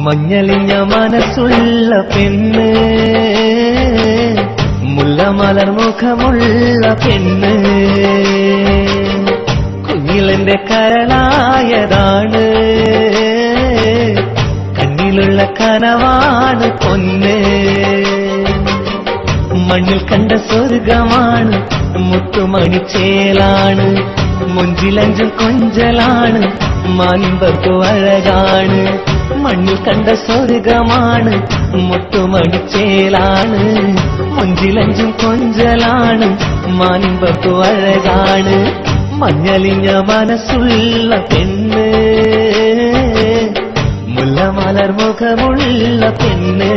മഞ്ഞളിഞ്ഞ മനസ്സുള്ള പെണ്ണ്, മുല്ലമലർ മുഖമുള്ള പെണ്ണ്, കുഞ്ഞിലെന്റെ കരളായതാണ്, കണ്ണിലുള്ള കനവാണ് പൊന്ന്. മണ്ണിൽ കണ്ട സ്വർഗമാണ്, മുത്തുമണിച്ചേലാണ്, മുഞ്ചിലഞ്ചും കൊഞ്ചലാണ്, മാനിമ്പത്തു അഴകാണ്. മണ്ണിൽ കണ്ട സ്വർഗമാണ്, മുത്തുമണിച്ചേലാണ്, മുഞ്ചിലഞ്ചും കൊഞ്ചലാണ്, മാനിമ്പത്തു അഴകാണ്. മഞ്ഞളിഞ്ഞ മനസ്സുള്ള പെണ്ണ്, മുല്ലമലർ മുഖമുള്ള പെണ്ണ്,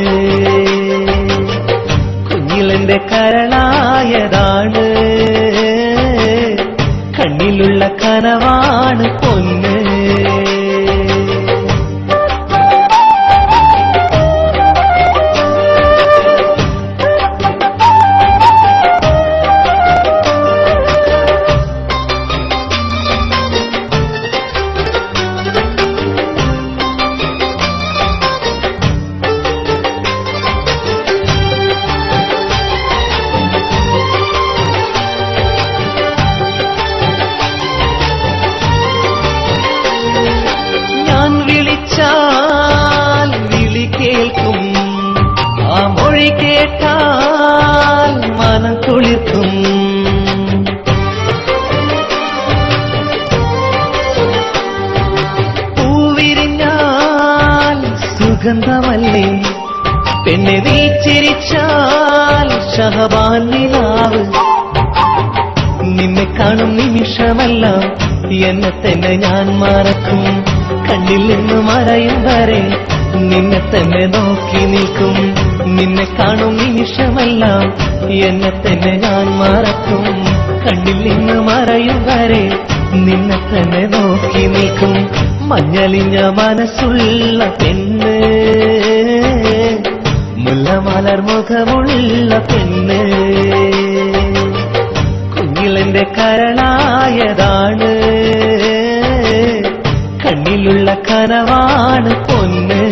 കുഞ്ഞിലെന്റെ കരളായതാണ്, കണ്ണിലുള്ള കനവാണ് പൊന്ന്. വിളി കേൾക്കും, ആ മൊഴി കേട്ടാൽ മനം കുളിർക്കും. പൂവിരിഞ്ഞാൽ സുഗന്ധമല്ലേ പെണ്ണെ, നീ ചിരിച്ചാൽ ഷഹബാൻ നിലാവ്. നിന്നെ കാണും നിമിഷമെല്ലാം എന്നെ തന്നെ ഞാൻ മറക്കും, കണ്ണിൽ നിന്ന് മറയും വരെ നിന്നെ തന്നെ നോക്കി നിൽക്കും. നിന്നെ കാണും നിമിഷമെല്ലാം എന്നെ തന്നെ ഞാൻ മറക്കും, കണ്ണിൽ നിന്ന് മറയും വരെ നിന്നെ തന്നെ നോക്കി നിൽക്കും. മഞ്ഞളിഞ്ഞ മനസ്സുള്ള പെണ്ണ്, മുല്ലമലർ മുഖമുള്ള പെണ്ണ്, കുഞ്ഞിലെന്റെ കരളായതാണ്, കണ്ണിലുള്ള കനവാണ് പൊന്ന്.